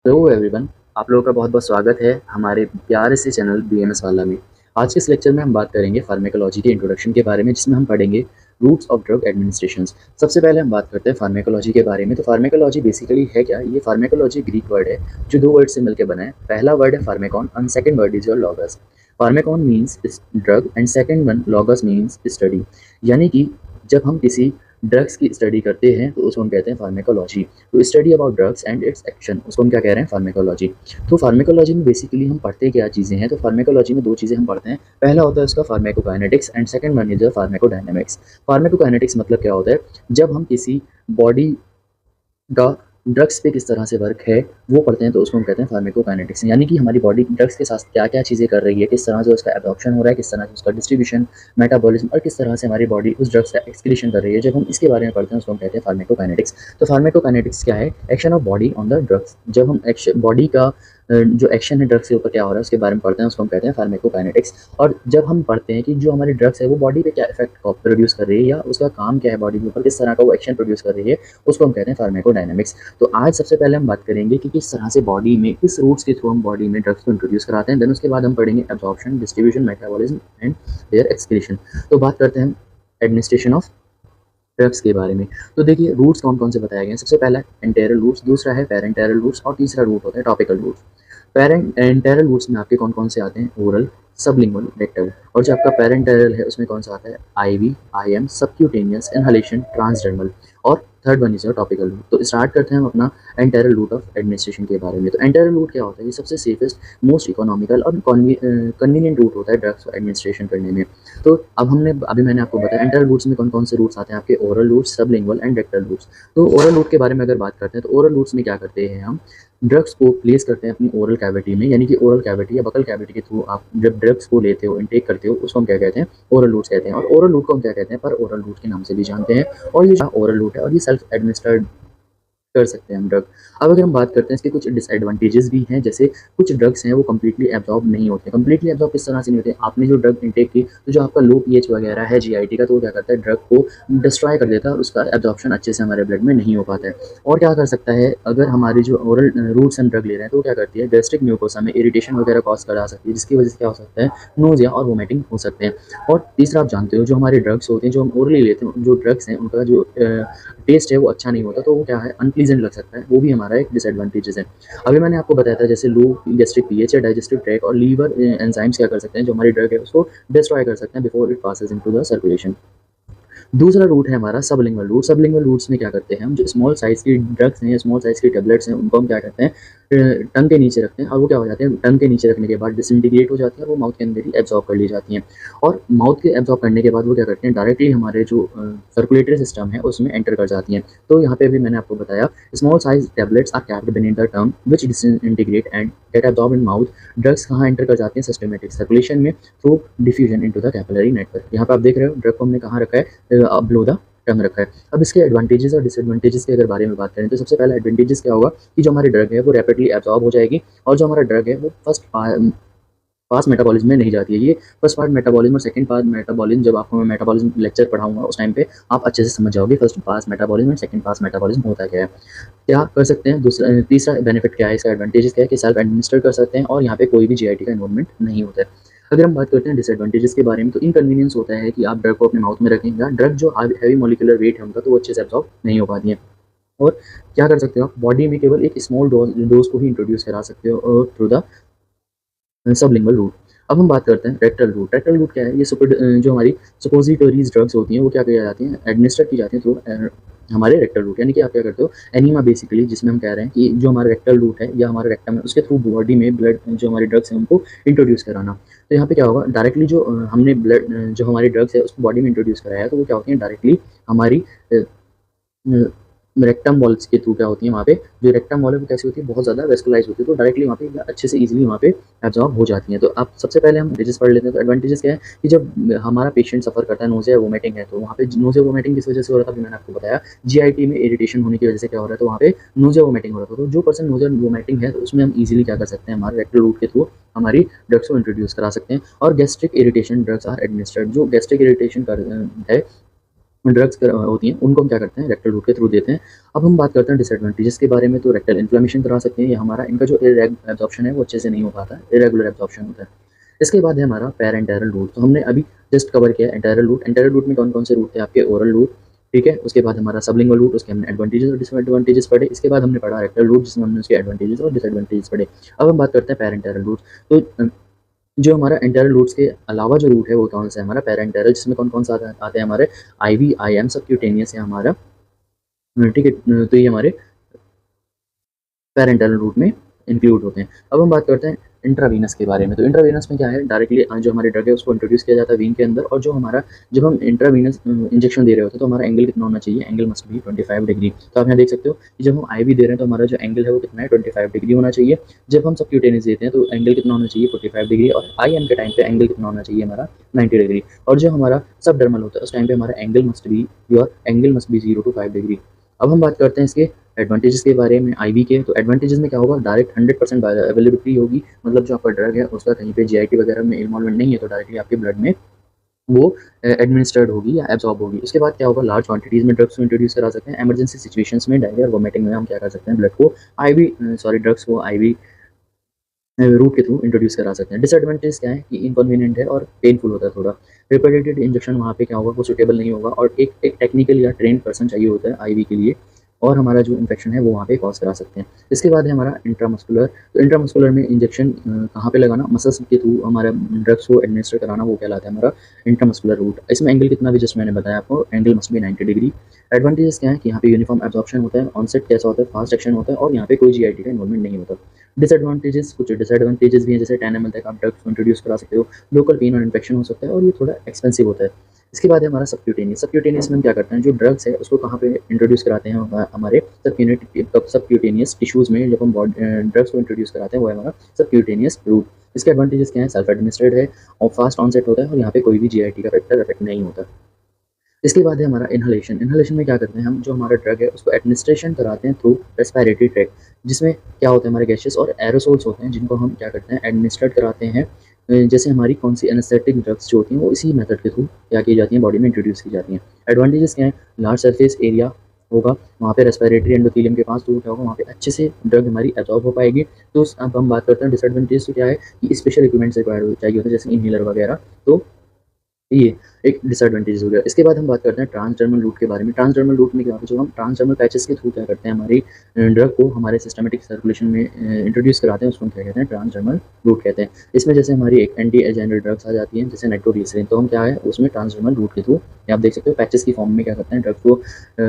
Hello everyone. आप लोगों का बहुत बहुत स्वागत है हमारे प्यारे से चैनल बीएमएस वाला में। आज के इस लेक्चर में हम बात करेंगे फार्मेकोलॉजी के इंट्रोडक्शन के बारे में, जिसमें हम पढ़ेंगे रूट्स ऑफ ड्रग एडमिनिस्ट्रेशन। सबसे पहले हम बात करते हैं फार्मेकोलॉजी के बारे में। तो फार्मेकोलॉजी बेसिकली है क्या? ये फार्मेकोलॉजी ग्रीक वर्ड है जो दो वर्ड से मिलकर बना है। पहला वर्ड है pharmakon and second word is your logos. Pharmakon means drug and second one logos means study. यानी कि जब हम किसी ड्रग्स की स्टडी करते हैं तो उसको हम कहते हैं फार्मेकोलॉजी। तो study about drugs and it's action, उसको हम क्या कह रहे हैं? फार्मेकोलॉजी। तो फार्मेकोलॉजी में बेसिकली हम पढ़ते क्या चीज़ें हैं? तो फार्मेकोलॉजी में दो चीज़ें हम पढ़ते हैं। पहला होता है उसका pharmacokinetics and second one is pharmacodynamics. Pharmacokinetics मतलब क्या होता है? जब हम किसी बॉडी का ड्रग्स पे किस तरह से वर्क है वो पढ़ते हैं तो उसको हम कहते हैं फार्मेकोकाइनेटिक्स। यानी कि हमारी बॉडी ड्रग्स के साथ क्या क्या चीज़ें कर रही है, किस तरह से उसका एब्जॉर्प्शन हो रहा है, किस तरह से उसका डिस्ट्रीब्यूशन, मेटाबॉलिज्म, और किस तरह से हमारी बॉडी उस ड्रग्स का एक्सक्रीशन कर रही है। जब हम इसके बारे में पढ़ते हैं उसको हम कहते हैं फार्मेकोकाइनेटिक्स। तो फार्मेकोकाइनेटिक्स क्या है? Action of body on the drugs. जब हम एक्शन बॉडी का जो एक्शन है ड्रग्स के ऊपर क्या हो रहा है उसके बारे में पढ़ते हैं उसको हम कहते हैं फार्मेकोकाइनेटिक्स। और जब हम पढ़ते हैं कि जो हमारी ड्रग्स है वो बॉडी पे क्या इफेक्ट प्रोड्यूस कर रही है या उसका काम क्या है बॉडी के ऊपर, किस तरह का वो एक्शन प्रोड्यूस कर रही है, उसको हम कहते हैं फार्मेकोडायनेमिक्स। तो आज सबसे पहले हम बात करेंगे कि किस तरह से बॉडी में, किस रूट्स के थ्रू हम बॉडी में ड्रग्स को इंट्रोड्यूस कराते हैं। देन उसके बाद हम पढ़ेंगे absorption, distribution, metabolism and their excretion. तो बात करते हैं एडमिनिस्ट्रेशन ऑफ ड्रग्स के बारे में। तो देखिए रूट्स कौन कौन से बताए गए हैं। सबसे पहला एंटेरल रूट्स, दूसरा है पेरेंटेरल रूट्स और तीसरा रूट होता है टॉपिकल रूट्स। पेरेंटेरल रूट्स में आपके कौन कौन से आते हैं? Oral, sublingual, rectal. और जो आपका पेरेंटेरल है उसमें कौन सा आता है? IV, IM, subcutaneous, inhalation, transdermal. और third one is your topical route. तो स्टार्ट करते हैं हम अपना एंटेरल रूट ऑफ एडमिनिस्ट्रेशन के बारे में। तो एंटेरल रूट क्या होता है? ये सबसे सेफेस्ट, मोस्ट इकोनॉमिकल और कन्वीनियंट रूट होता है ड्रग्स को एडमिनिस्ट्रेशन करने में। तो अब मैंने आपको बताया एंटेरल रूट्स में कौन कौन से रूट्स आते हैं आपके? Oral routes, sublingual and rectal routes. तो ओरल रूट के बारे में अगर बात करते हैं तो ओरल रूट्स में क्या करते हैं हम? ड्रग्स को प्लेस करते हैं अपनी ओरल कैविटी में। यानी कि ओरल कैविटी या बकल कैविटी के थ्रू आप जब ड्रग्स को लेते हो, इनटेक करते हो, उसको हम क्या कहते हैं? ओरल रूट्स कहते हैं। और ओरल रूट को हम क्या कहते हैं? पर ओरल रूट के नाम से भी जानते हैं। और ये जो ओरल रूट है और ये सेल्फ एडमिनिस्टर्ड कर सकते हैं हम ड्रग। अब अगर हम बात करते हैं इसके कुछ डिसएडवांटेजेस भी हैं। जैसे कुछ ड्रग्स हैं वो कम्प्लीटली एब्जॉर्ब नहीं होते। कम्प्लीटली एब्जॉर्ब किस तरह से नहीं होते? आपने जो ड्रग इनटेक की तो जो आपका लो पीएच वगैरह है जीआईटी का, तो वो क्या करता है? ड्रग को डिस्ट्रॉय कर देता है और उसका एब्जॉर्प्शन अच्छे से हमारे ब्लड में नहीं हो पाता है। और क्या कर सकता है? अगर हमारी जो ओरल रूट्स हम ड्रग ले रहे हैं तो वो क्या करती है? गैस्ट्रिक म्यूकोसा में इरिटेशन वगैरह कॉज करा सकती है, जिसकी वजह से क्या हो सकता है? नोजिया और वोमिटिंग हो सकते हैं। और तीसरा, आप जानते हो जो हमारे ड्रग्स होते हैं, जो हम ओरली लेते हैं, जो ड्रग्स हैं उनका जो टेस्ट है वो अच्छा नहीं होता, तो वो क्या है? अनप्लीजेंट लग सकता है। वो भी हमारा एक डिसएडवांटेजेस है। अभी मैंने आपको बताया था जैसे लो गैस्ट्रिक पीएच या डाइजेस्टिव ट्रैक्ट और लीवर एंजाइम्स क्या कर सकते हैं? जो हमारी ड्रग है उसको डिस्ट्रॉय कर सकते हैं before it passes into the circulation. दूसरा रूट है हमारा सबलिंगुअल रूट। सबलिंगुअल रूट्स में क्या करते हैं हम? जो स्मॉल साइज़ की ड्रग्स हैं या स्मॉल साइज़ की टेबलेट्स हैं उनको हम क्या करते हैं? टंग के नीचे रखते हैं और वो क्या हो जाते हैं? टंग के नीचे रखने के बाद डिसइंटीग्रेट हो जाती हैं और वो माउथ के अंदर ही एब्जॉर्ब कर ली जाती हैं। और माउथ के एब्जॉर्ब करने के बाद वो क्या करते हैं? डायरेक्टली हमारे जो सर्कुलेटरी सिस्टम है उसमें एंटर कर जाती हैं। तो यहाँ पे भी मैंने आपको बताया small size tablets are capped beneath the tongue which disintegrate and get absorb in mouth. Drugs कहाँ एंटर कर जाती हैं? सिस्टमेटिक सर्कुलेशन में through diffusion into the capillary network. यहाँ पे आप देख रहे हो ड्रग को हमने कहाँ रखा है? बिलो द टंग रखा है। अब इसके एडवांटेजेस और डिसएडवांटेजेस के अगर बारे में बात करें तो सबसे पहला एडवांटेजेस क्या होगा कि जो हमारी ड्रग है वो रैपिडली एब्जॉर्ब हो जाएगी और जो हमारा ड्रग है वो फर्स्ट पास मेटाबॉलिज्म में नहीं जाती है। ये फर्स्ट पार्ट मेटाबॉलिज्म और सेकंड पार्ट मेटाबॉलिज्म, जब आपको मैं मेटाबॉलिज्म लेक्चर पढ़ाऊंगा उस टाइम पे आप अच्छे से समझ जाओगे फर्स्ट पास मेटाबॉलिज्म और सेकंड पास मेटाबॉलिज्म होता क्या है। क्या कर सकते हैं? दूसरा तीसरा बेनिफिट क्या है इसका? एडवांटेजेस क्या है कि सेल्फ एडमिनिस्टर कर सकते हैं और यहाँ पे कोई भी जीआईटी का इन्वॉल्वमेंट नहीं होता है। अगर हम बात करते हैं डिसएडवांटेजेस के बारे में तो इनकन्वीनियंस होता है कि आप ड्रग को अपने माउथ में रखें या ड्रग जो हैवी मॉलिक्यूलर वेट है उनका तो वो अच्छे से एब्जॉर्ब नहीं हो पाती है। और क्या कर सकते हो आप? बॉडी में केवल एक स्मॉल डोज को ही इंट्रोड्यूस करा सकते हो थ्रू द सबलिंगुअल रूट। अब हम बात करते हैं रेक्टल रूट। रेक्टल रूट क्या है? ये जो हमारी सपोजिटरीज ड्रग्स होती हैं वो क्या की जाती हैं? एडमिनिस्टर की जाती हैं थ्रू हमारे रेक्टल रूट। यानी कि आप क्या करते हो? एनीमा बेसिकली, जिसमें हम कह रहे हैं कि जो हमारा रेक्टल रूट है या हमारा रेक्टम है उसके थ्रू बॉडी में ब्लड जो हमारी ड्रग्स हैं उनको इंट्रोड्यूस कराना। तो यहाँ पे क्या होगा? डायरेक्टली जो हमने ब्लड जो हमारी ड्रग्स है उसको बॉडी में इंट्रोड्यूस कराया है तो वो क्या होती है? डायरेक्टली हमारी रेक्टम वॉल्स के थ्रू क्या होती है? वहाँ पे जो रेक्टम वॉल है वो कैसी होती है? बहुत ज़्यादा वेस्कुलाइज होती है, तो डायरेक्टली वहाँ पे अच्छे से इजीली वहाँ पे एब्जॉर्ब हो जाती हैं। तो आप सबसे पहले हम एडवांटेजेस पढ़ लेते हैं। तो एडवांटेजेस क्या है कि जब हमारा पेशेंट सफ़र करता है नोज़िया वोमिटिंग है तो वहाँ पे नोज़िया वोमिटिंग किस वजह से हो रहा था? अभी मैंने आपको बताया जीआईटी में इरिटेशन होने की वजह से क्या हो रहा है? तो वहाँ पे नोज़िया वोमिटिंग हो रहा था। तो जो पर्सन नोज़िया वोमिटिंग है तो उसमें हम इजीली क्या कर सकते हैं? हमारे रेक्टल रूट के थ्रू हमारी ड्रग्स को इंट्रोड्यूस करा सकते हैं। और gastric irritation drugs are administered. जो गैस्ट्रिक इरिटेशन है ड्रग्स होती हैं उनको हम क्या करते हैं रेक्टल रूट के थ्रू देते हैं। अब हम बात करते हैं डिसएडवांटेजेस के बारे में, तो रेक्टल इन्फ्लेमेशन करा सकते हैं, ये हमारा इनका जो एब्जॉर्प्शन है वो अच्छे से नहीं हो पाता है, इरेगुलर एब्जॉर्प्शन होता है। इसके बाद है हमारा पैरेंटेरल रूट, तो हमने अभी जस्ट कवर किया एंटेरल रूट। एंटेरल रूट में कौन कौन से रूट थे आपके, ओरल रूट, ठीक है। उसके बाद हमारा सबलिंगुअल रूट, उसके हमने एडवांटेजेस और डिसएडवांटेजेस पढ़े। इसके बाद हमने पढ़ा रेक्टल रूट जिसमें हमने उसके एडवांटेजेस और डिसएडवांटेजेस पढ़े। अब हम बात करते हैं पैरेंटेरल रूट। तो जो हमारा एंटेरल रूट्स के अलावा जो रूट है वो कौन सा है, हमारा पैरेंटेरल, जिसमें कौन कौन सा आते हैं हमारे आईवी, आईएम, सबक्यूटेनियस है हमारा, ठीक है। तो ये हमारे पैरेंटल रूट में इंक्लूड होते हैं। अब हम बात करते हैं इंट्रावीनस के बारे में। तो इंट्रावीनस में क्या है, डायरेक्टली जो हमारी ड्रग है उसको इंट्रोड्यूस किया जाता है वीन के अंदर, और जो हमारा जब हम इंट्रावीनस इंजेक्शन दे रहे होते हैं तो हमारा एंगल कितना होना चाहिए, एंगल मस्ट बी 25 डिग्री। तो आप यहाँ देख सकते हो कि जब हम आईवी दे रहे हैं तो हमारा जो एंगल है वो कितना है, 25 डिग्री होना चाहिए। जब हम सबक्यूटेनियस देते हैं तो एंगल कितना होना चाहिए, 45 डिग्री, और आईएम के टाइम पे एंगल कितना होना चाहिए हमारा 90 डिग्री। और जो हमारा सबडर्मल होता है उस टाइम पे हमारा angle must be 0 to 5 degree. अब हम बात करते हैं इसके एडवांटेजेस के बारे में आईवी के। तो एडवांटेजेस में क्या होगा, डायरेक्ट 100% अवेलेबिलिटी होगी, मतलब जो आपका ड्रग है उसका कहीं पे जीआईटी वगैरह में इन्वॉल्वमेंट नहीं है, तो डायरेक्टली आपके ब्लड में वो एडमिनिस्टर्ड होगी या एब्जॉर्ब होगी। उसके बाद क्या होगा, लार्ज क्वांटिटीज में ड्रग्स को इंट्रोड्यूस करा सकते हैं। इमरजेंसी सिचुएशंस में डायरिया और वोमिटिंग में हम क्या कर सकते हैं, ब्लड को आईवी ड्रग्स को आईवी रूट के थ्रू इंट्रोड्यूस करा सकते हैं। डिसएडवांटेज क्या है कि इनकन्वीनियंट है और पेनफुल होता है थोड़ा। रिपीटेड इंजेक्शन वहाँ पे क्या होगा, वो सुटेबल नहीं होगा, और एक टेक्निकल या ट्रेन पर्सन चाहिए होता है आईवी के लिए, और हमारा जो इन्फेक्शन है वो वहाँ पे कॉज करा सकते हैं। इसके बाद है हमारा इंट्रामस्कुलर। तो इंट्रामस्कुलर में इंजेक्शन कहाँ पे लगाना, मसल्स के थ्रू हमारा ड्रग्स को एडमिनिस्टर कराना, वो कहलाता है हमारा इंट्रामस्कुलर रूट। इसमें एंगल कितना भी जस्ट मैंने बताया आपको, angle must be 90 degree. Advantages क्या है कि यहाँ पे यूनिफॉर्म एब्जॉर्प्शन होता है, ऑनसेट कैसा होता है, फास्ट एक्शन होता है, और यहाँ पे कोई जीआईटी का इन्वॉल्वमेंट नहीं होता। डिसएडवांटेजेस, कुछ डिसएडवांटेजेस भी हैं, जैसे 10 ml तक आप ड्रग्स को इंट्रोड्यूस करा सकते हो, लोकल पेन और इन्फेक्शन हो सकता है, और ये थोड़ा एक्सपेंसिव होता है। इसके बाद है हमारा सबक्यूटेनियस। सबक्यूटेनियस में हम क्या करते हैं, जो ड्रग्स है उसको कहाँ पे इंट्रोड्यूस कराते हैं, हमारे सबक्यूटेनियस टिश्यूज में जब हम ड्रग्स को इंट्रोड्यूस कराते हैं वो है हमारा सबक्यूटेनियस रूट। इसके एडवांटेजेस क्या है, सेल्फ एडमिनिस्ट्रेड है और फास्ट ऑनसेट होता है, और यहाँ पे कोई भी जीआईटी का फैक्टर इफेक्ट नहीं होता। इसके बाद है हमारा इनहलेशन। इनहलेशन में क्या करते हैं, हम जो हमारा ड्रग है उसको एडमिनिस्ट्रेशन कराते हैं थ्रू रेस्पिरेटरी ट्रैक, जिसमें क्या होता है, हमारे गैसेस और एरोसोल्स होते हैं जिनको हम क्या करते हैं, एडमिनिस्ट्रेट कराते हैं। जैसे हमारी कौन सी एनेस्थेटिक ड्रग्स जो होती हैं वो इसी मेथड के थ्रू क्या की जाती हैं, बॉडी में इंट्रोड्यूस की जाती हैं। एडवांटेजेस क्या है, लार्ज सरफेस एरिया होगा वहाँ पे, रेस्पिरेटरी एंडोथेलियम के पास, तो क्या होगा वहाँ पे अच्छे से ड्रग हमारी एब्जॉर्ब हो पाएगी। तो अब हम बात करते हैं डिसएडवांटेज, तो क्या है कि स्पेशल इक्विपमेंट्स रिक्वायर्ड चाहिए होते हैं, जैसे इनहेलर वगैरह, तो ये एक डिसएडवांटेज हो गया। इसके बाद हम बात करते हैं ट्रांसडर्मल रूट के बारे में। ट्रांसडर्मल रूट में क्या होता है, जो हम ट्रांसडर्मल पैचेस के थ्रू क्या करते हैं, हमारी ड्रग को हमारे सिस्टमेटिक सर्कुलेशन में इंट्रोड्यूस कराते हैं, उसको हम क्या कहते हैं, ट्रांसडर्मल रूट कहते हैं। इसमें जैसे हमारी एक एंटी एजेंडल ड्रग्स आ जाती हैं, जैसे नाइट्रोग्लिसरीन, तो हम क्या है उसमें ट्रांसडर्मल रूट के थ्रू आप देख सकते हो पैचेस की फॉर्म में क्या करते हैं, ड्रग को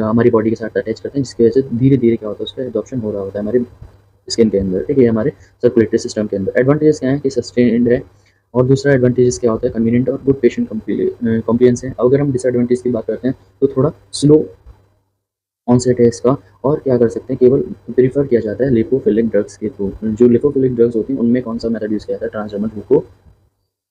हमारी बॉडी के साथ अटैच करते हैं, जिसकी वजह से धीरे धीरे क्या होता है, उसका एडॉप्शन हो रहा होता है हमारे स्किन के अंदर, ठीक है, हमारे सर्कुलेटरी सिस्टम के अंदर। एडवांटेजेस क्या है कि सस्टेन्ड है, और दूसरा एडवांटेजेस क्या होता है, कन्वीनियंट और गुड पेशेंट कॉम्प्लियंस है। अगर हम डिसएडवांटेज की बात करते हैं तो थोड़ा स्लो ऑनसेट है इसका, और क्या कर सकते हैं, केवल प्रीफर किया जाता है लिपोफिलिक ड्रग्स के थ्रू। जो लिपोफिलिक ड्रग्स होती हैं उनमें कौन सा मेथड यूज़ किया जाता है, ट्रांसडर्मल रूट को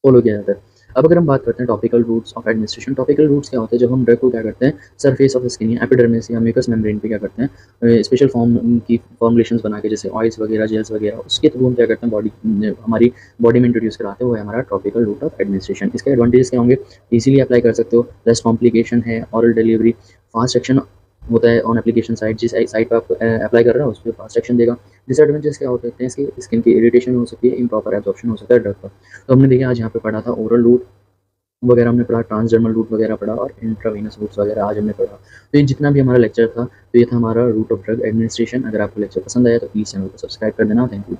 फॉलो किया जाता है। अब अगर हम बात करते हैं topical routes of administration. Topical routes क्या होते हैं, जब हम ड्रग को क्या करते हैं, सरफेस ऑफ स्किन या एपिडर्मिस या म्यूकस मेम्ब्रेन पे क्या करते हैं, स्पेशल फॉर्म की फॉर्मुलेशंस बना के, जैसे ऑयल्स वगैरह, जेल्स वगैरह, उसके थ्रू हम क्या करते हैं, हमारी बॉडी में इंट्रोड्यूस कराते हैं, वो है हमारा टॉपिकल रूट ऑफ एडमिनिस्ट्रेशन। इसके एडवांटेजेस क्या होंगे, इजीली अप्लाई कर सकते हो, लेस कॉम्प्लिकेशन है, ऑरल डिलीवरी, फास्ट एक्शन होता है ऑन एप्लीकेशन साइट, जिस साइट पर आप अप्लाई कर रहे हो उस पर फास्ट एक्शन देगा। डिसएडवांटेज क्या होते हैं, इसकी स्किन की इरिटेशन हो सकती है, इम्प्रॉपर एब्जॉर्प्शन हो सकता है ड्रग का। तो हमने देखा आज यहाँ पे पढ़ा था ओरल रूट वगैरह हमने पढ़ा, ट्रांसडर्मल रूट वगैरह पढ़ा, और इंट्रावेनस रूट्स वगैरह आज हमने पढ़ा। तो ये जितना भी हमारा लेक्चर था, तो ये था हमारा रूट ऑफ ड्रग एडमिनिस्ट्रेशन। अगर आपको लेक्चर पसंद आया तो प्लीज़ चैनल को सब्सक्राइब कर देना। Thank you.